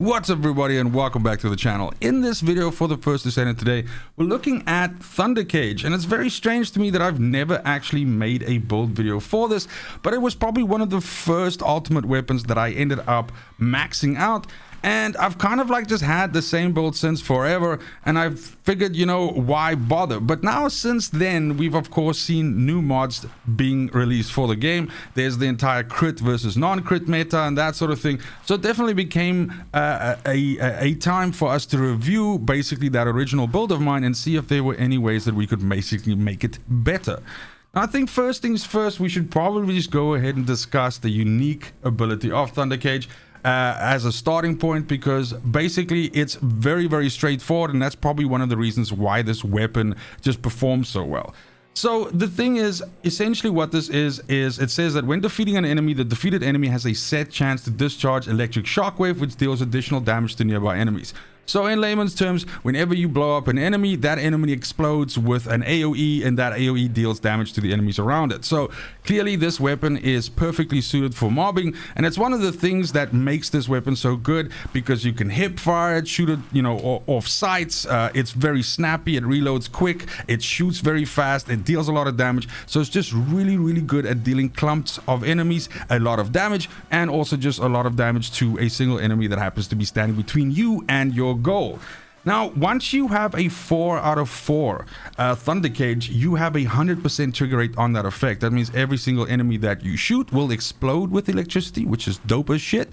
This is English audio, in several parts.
What's up everybody and welcome back to the channel. In this video for the First Descendant today, we're looking at Thunder Cage, and it's very strange to me that I've never actually made a build video for this, but it was probably one of the first ultimate weapons that I ended up maxing out. And I've kind of like just had the same build since forever, and I've figured, you know, why bother? But now since then, we've of course seen new mods being released for the game. There's the entire crit versus non-crit meta and that sort of thing. So it definitely became a time for us to review basically that original build of mine and see if there were any ways that we could basically make it better. Now, I think first things first, we should probably just go ahead and discuss the unique ability of Thunder Cage as a starting point, because basically it's very straightforward, and that's probably one of the reasons why this weapon just performs so well. So the thing is, essentially what this is it says that when defeating an enemy, the defeated enemy has a set chance to discharge electric shockwave, which deals additional damage to nearby enemies. So in layman's terms, whenever you blow up an enemy, that enemy explodes with an AoE, and that AoE deals damage to the enemies around it. So clearly this weapon is perfectly suited for mobbing, and it's one of the things that makes this weapon so good, because you can hip fire it, shoot it, you know, off sights. It's very snappy, it reloads quick, it shoots very fast, it deals a lot of damage. So it's just really good at dealing clumps of enemies a lot of damage, and also just a lot of damage to a single enemy that happens to be standing between you and your goal. Now, once you have a 4 out of 4 Thunder Cage, you have a 100% trigger rate on that effect. That means every single enemy that you shoot will explode with electricity, which is dope as shit.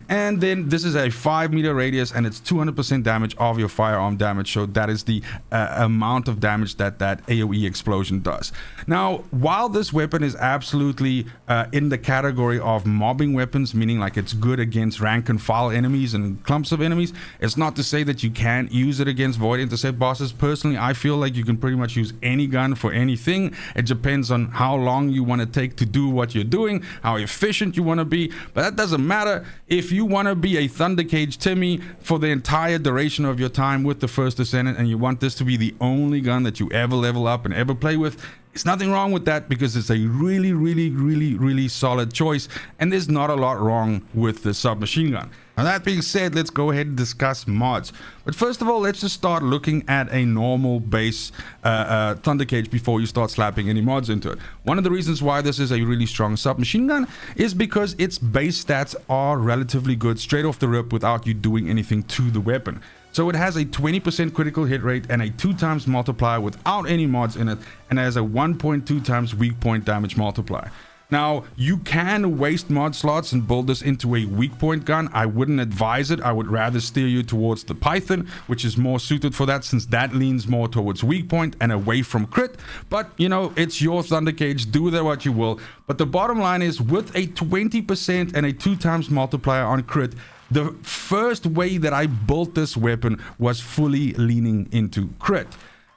And then this is a 5-meter radius, and it's 200% damage of your firearm damage. So that is the amount of damage that AoE explosion does. Now, while this weapon is absolutely in the category of mobbing weapons, meaning like it's good against rank and file enemies and clumps of enemies, it's not to say that you can't use it against void intercept bosses. Personally, I feel like you can pretty much use any gun for anything. It depends on how long you want to take to do what you're doing, how efficient you want to be, but that doesn't matter. If you want to be a Thunder Cage Timmy for the entire duration of your time with the First Descendant, and you want this to be the only gun that you ever level up and ever play with, there's nothing wrong with that, because it's a really solid choice, and there's not a lot wrong with the submachine gun. Now, that being said, let's go ahead and discuss mods. But first of all, let's just start looking at a normal base Thunder Cage before you start slapping any mods into it. One of the reasons why this is a really strong submachine gun is because its base stats are relatively good straight off the rip without you doing anything to the weapon. So it has a 20% critical hit rate and a 2x multiplier without any mods in it, and has a 1.2 times weak point damage multiplier. Now, you can waste mod slots and build this into a weak point gun. I wouldn't advise it. I would rather steer you towards the Python, which is more suited for that, since that leans more towards weak point and away from crit. But, you know, it's your Thunder Cage. Do with it what you will. But the bottom line is, with a 20% and a 2x multiplier on crit, the first way that I built this weapon was fully leaning into crit.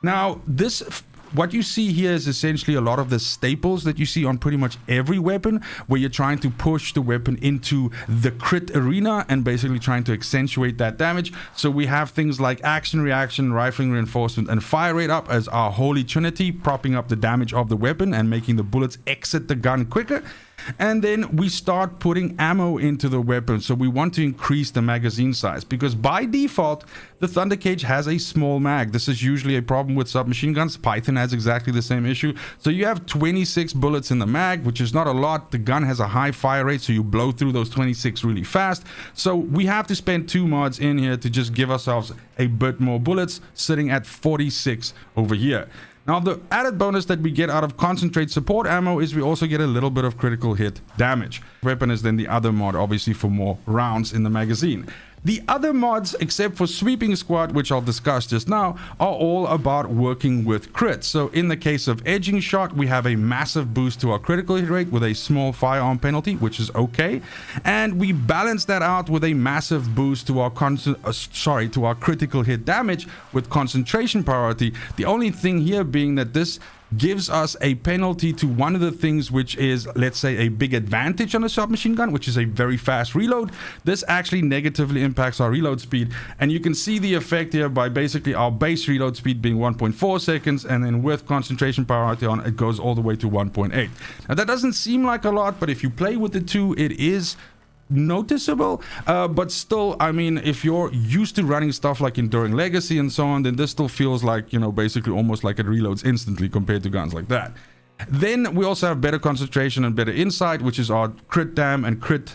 Now, what you see here is essentially a lot of the staples that you see on pretty much every weapon, where you're trying to push the weapon into the crit arena and basically trying to accentuate that damage. So we have things like action, reaction, rifling reinforcement, and fire rate up as our holy trinity, propping up the damage of the weapon and making the bullets exit the gun quicker. And then we start putting ammo into the weapon. So we want to increase the magazine size, because by default, the Thunder Cage has a small mag. This is usually a problem with submachine guns. Python has exactly the same issue. So you have 26 bullets in the mag, which is not a lot. The gun has a high fire rate, so you blow through those 26 really fast. So we have to spend 2 mods in here to just give ourselves a bit more bullets, sitting at 46 over here. Now, the added bonus that we get out of concentrate support ammo is we also get a little bit of critical hit damage. Weapon is then the other mod, obviously, for more rounds in the magazine. The other mods, except for Sweeping Squad, which I'll discuss just now, are all about working with crits. So in the case of Edging Shot, we have a massive boost to our critical hit rate with a small firearm penalty, which is okay. And we balance that out with a massive boost to our critical hit damage with concentration priority. The only thing here being that this gives us a penalty to one of the things which is, let's say, a big advantage on a submachine gun, which is a very fast reload. This actually negatively impacts our reload speed, and you can see the effect here by basically our base reload speed being 1.4 seconds, and then with concentration priority on, it goes all the way to 1.8. Now, that doesn't seem like a lot, but if you play with the two, it is noticeable, but still, I mean, if you're used to running stuff like Enduring Legacy and so on, then this still feels like, you know, basically almost like it reloads instantly compared to guns like that. Then we also have better concentration and better insight, which is our crit dam and crit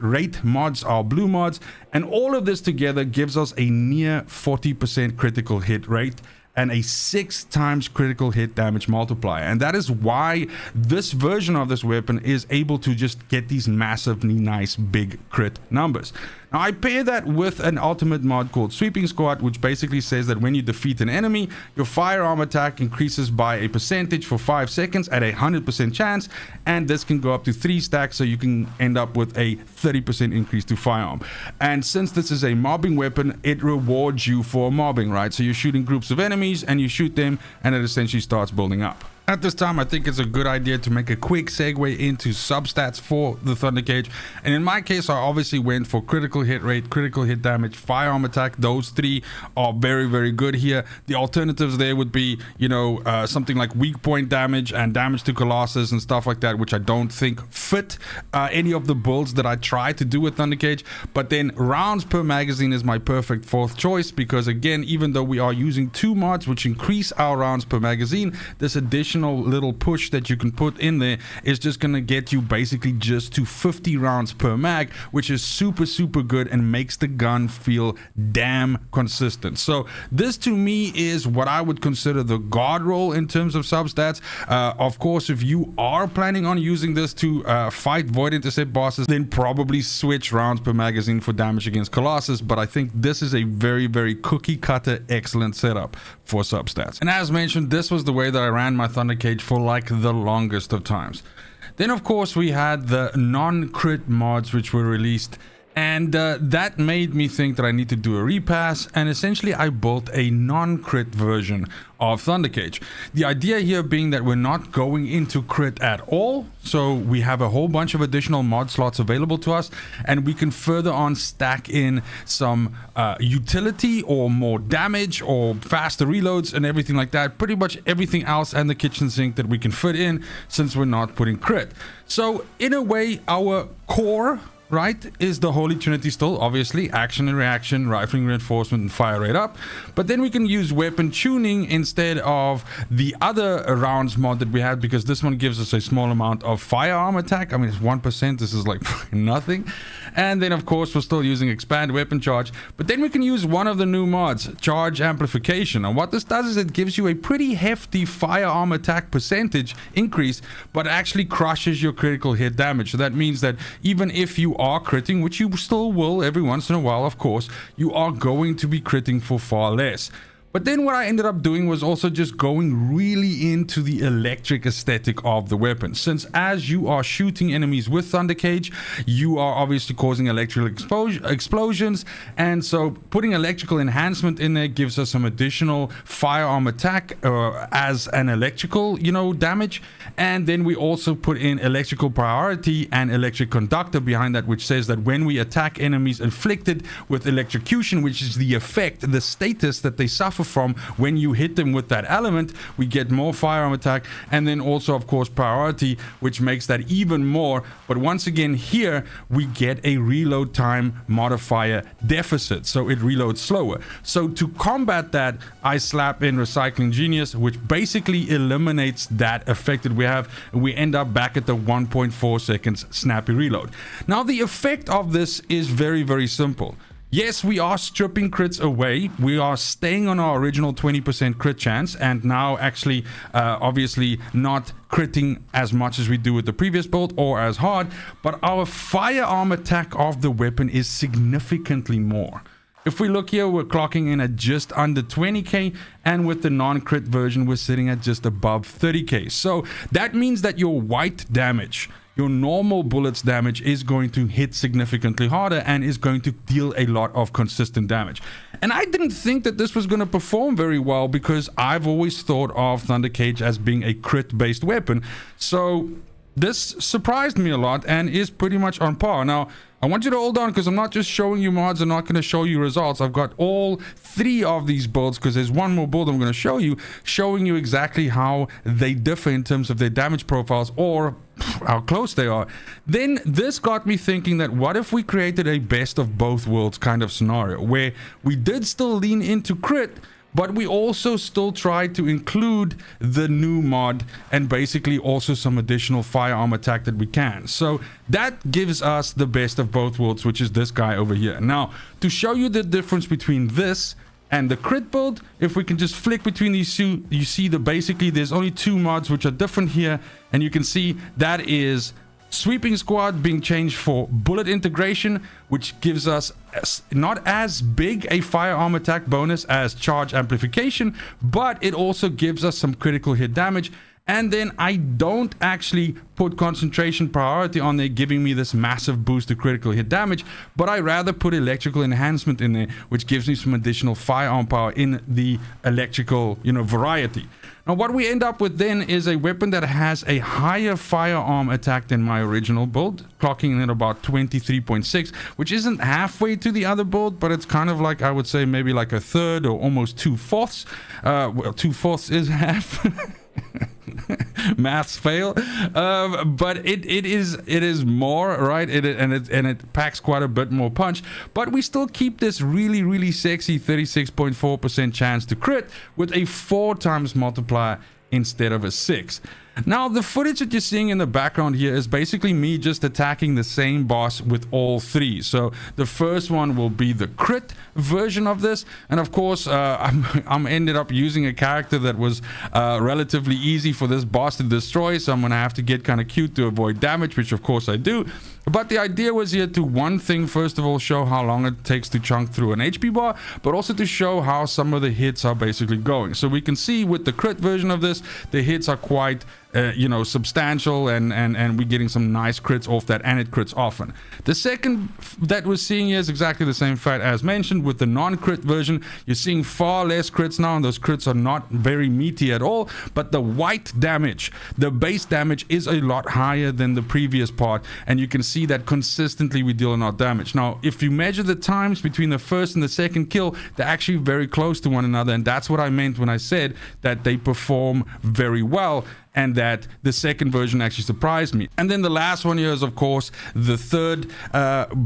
rate mods, our blue mods, and all of this together gives us a near 40% critical hit rate and a 6 times critical hit damage multiplier. And that is why this version of this weapon is able to just get these massively nice big crit numbers. Now, I pair that with an ultimate mod called Sweeping Squat, which basically says that when you defeat an enemy, your firearm attack increases by a percentage for 5 seconds at a 100% chance, and this can go up to 3 stacks, so you can end up with a 30% increase to firearm. And since this is a mobbing weapon, it rewards you for mobbing, right? So you're shooting groups of enemies and you shoot them, and it essentially starts building up. At this time, I think it's a good idea to make a quick segue into substats for the Thunder Cage. And in my case, I obviously went for critical hit rate, critical hit damage, firearm attack. Those 3 are very, very good here. The alternatives there would be, you know, something like weak point damage and damage to Colossus and stuff like that, which I don't think fit any of the builds that I try to do with Thunder Cage. But then rounds per magazine is my perfect 4th choice, because again, even though we are using 2 mods which increase our rounds per magazine, this additional little push that you can put in there is just going to get you basically just to 50 rounds per mag, which is super, super good and makes the gun feel damn consistent. So this to me is what I would consider the guard roll in terms of substats. Of course, if you are planning on using this to fight Void Intercept bosses, then probably switch rounds per magazine for damage against Colossus. But I think this is a very, very cookie cutter excellent setup for substats. And as mentioned, this was the way that I ran my Thunder Cage for like the longest of times. Then of course we had the non-crit mods which were released, and that made me think that I need to do a repass, and essentially I built a non-crit version of Thunder Cage. The idea here being that we're not going into crit at all, so we have a whole bunch of additional mod slots available to us, and we can further on stack in some utility or more damage or faster reloads and everything like that. Pretty much everything else and the kitchen sink that we can fit in, since we're not putting crit. So in a way, our core, right, is the Holy Trinity still, obviously, action and reaction, rifling reinforcement, and fire rate up. But then we can use weapon tuning instead of the other rounds mod that we had, because this one gives us a small amount of firearm attack. I mean, it's 1%, this is like nothing. And then of course we're still using expand weapon charge, but then we can use one of the new mods, charge amplification. And what this does is it gives you a pretty hefty firearm attack percentage increase, but actually crushes your critical hit damage. So that means that even if you are critting, which you still will every once in a while, of course, you are going to be critting for far less. But then what I ended up doing was also just going really into the electric aesthetic of the weapon. Since as you are shooting enemies with Thunder Cage, you are obviously causing electrical explosions. And so putting electrical enhancement in there gives us some additional firearm attack as an electrical, damage. And then we also put in electrical priority and electric conductor behind that, which says that when we attack enemies inflicted with electrocution, which is the effect, the status that they suffer from when you hit them with that element, we get more firearm attack, and then also of course priority, which makes that even more. But once again here we get a reload time modifier deficit, so it reloads slower. So to combat that, I slap in Recycling Genius, which basically eliminates that effect that we have, and we end up back at the 1.4 seconds snappy reload. Now the effect of this is very, very simple. Yes, we are stripping crits away. We are staying on our original 20% crit chance, and now actually obviously not critting as much as we do with the previous build or as hard, but our firearm attack of the weapon is significantly more. If we look here, we're clocking in at just under 20k, and with the non-crit version we're sitting at just above 30k. So that means that your white damage, your normal bullets damage, is going to hit significantly harder and is going to deal a lot of consistent damage. And I didn't think that this was going to perform very well, because I've always thought of Thunder Cage as being a crit based weapon. So this surprised me a lot and is pretty much on par. Now, I want you to hold on because I'm not just showing you mods. I'm not going to show you results. I've got all 3 of these builds because there's one more build I'm going to show you, showing you exactly how they differ in terms of their damage profiles or how close they are. Then this got me thinking that what if we created a best of both worlds kind of scenario where we did still lean into crit, but we also still tried to include the new mod and basically also some additional firearm attack that we can. So that gives us the best of both worlds, which is this guy over here. Now, to show you the difference between this and the crit build, if we can just flick between these two, you see that basically there's only 2 mods which are different here, and you can see that is Sweeping Squad being changed for bullet integration, which gives us not as big a firearm attack bonus as charge amplification, but it also gives us some critical hit damage. And then I don't actually put concentration priority on there, giving me this massive boost to critical hit damage, but I rather put electrical enhancement in there, which gives me some additional firearm power in the electrical, variety. Now, what we end up with then is a weapon that has a higher firearm attack than my original build, clocking in at about 23.6, which isn't halfway to the other build, but it's kind of like, I would say, maybe like a third or almost 2/4. Well, 2/4 is half. Maths fail, but it is more, right? It packs quite a bit more punch, but we still keep this really sexy 36.4% chance to crit with a 4 times multiplier instead of a 6. Now, the footage that you're seeing in the background here is basically me just attacking the same boss with all 3. So the first one will be the crit version of this, and of course I'm ended up using a character that was relatively easy for this boss to destroy, so I'm gonna have to get kind of cute to avoid damage, which of course I do. But the idea was here to, one thing, first of all, show how long it takes to chunk through an HP bar, but also to show how some of the hits are basically going. So we can see with the crit version of this, the hits are quite substantial, and we're getting some nice crits off that, and it crits often. The second that we're seeing here is exactly the same fact as mentioned. With the non-crit version, you're seeing far less crits now, and those crits are not very meaty at all, but the white damage, the base damage, is a lot higher than the previous part, and you can see that consistently we deal a lot of damage. Now, if you measure the times between the first and the second kill, they're actually very close to one another, and that's what I meant when I said that they perform very well, and that the second version actually surprised me. And then the last one here is, of course, the third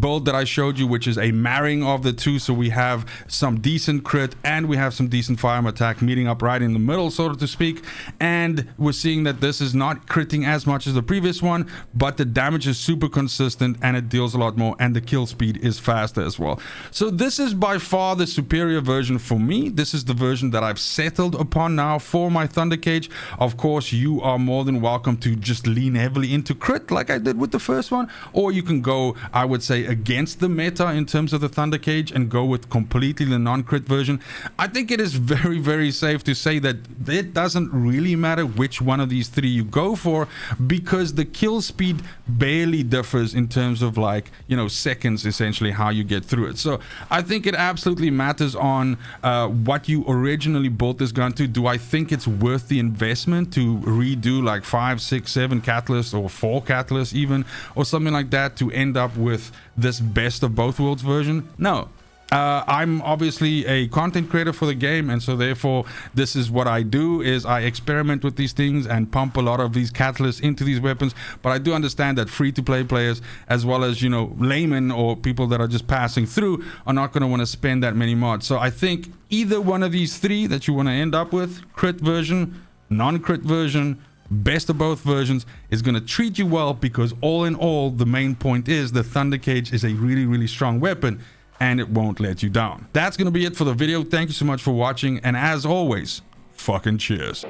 build that I showed you, which is a marrying of the two. So we have some decent crit and we have some decent firearm attack meeting up right in the middle, so to speak. And we're seeing that this is not critting as much as the previous one, but the damage is super consistent and it deals a lot more, and the kill speed is faster as well. So this is by far the superior version for me. This is the version that I've settled upon now for my Thunder Cage. Of course, you are more than welcome to just lean heavily into crit like I did with the first one, or you can go, I would say, against the meta in terms of the Thunder Cage and go with completely the non-crit version. I think it is very safe to say that it doesn't really matter which one of these 3 you go for, because the kill speed barely differs in terms of, like, seconds essentially how you get through it. So I think it absolutely matters on what you originally built this gun to. Do I think it's worth the investment to redo like 5, 6, 7 catalysts, or 4 catalysts even, or something like that, to end up with this best of both worlds version? No. I'm obviously a content creator for the game, and so therefore this is what I do, is I experiment with these things and pump a lot of these catalysts into these weapons. But I do understand that free-to-play players, as well as laymen or people that are just passing through, are not going to want to spend that many mods. So I think either one of these 3 that you want to end up with, crit version, non-crit version, best of both versions, is going to treat you well, because all in all, the main point is the Thunder Cage is a really strong weapon, and it won't let you down. That's going to be it for the video. Thank you so much for watching, and as always, fucking cheers.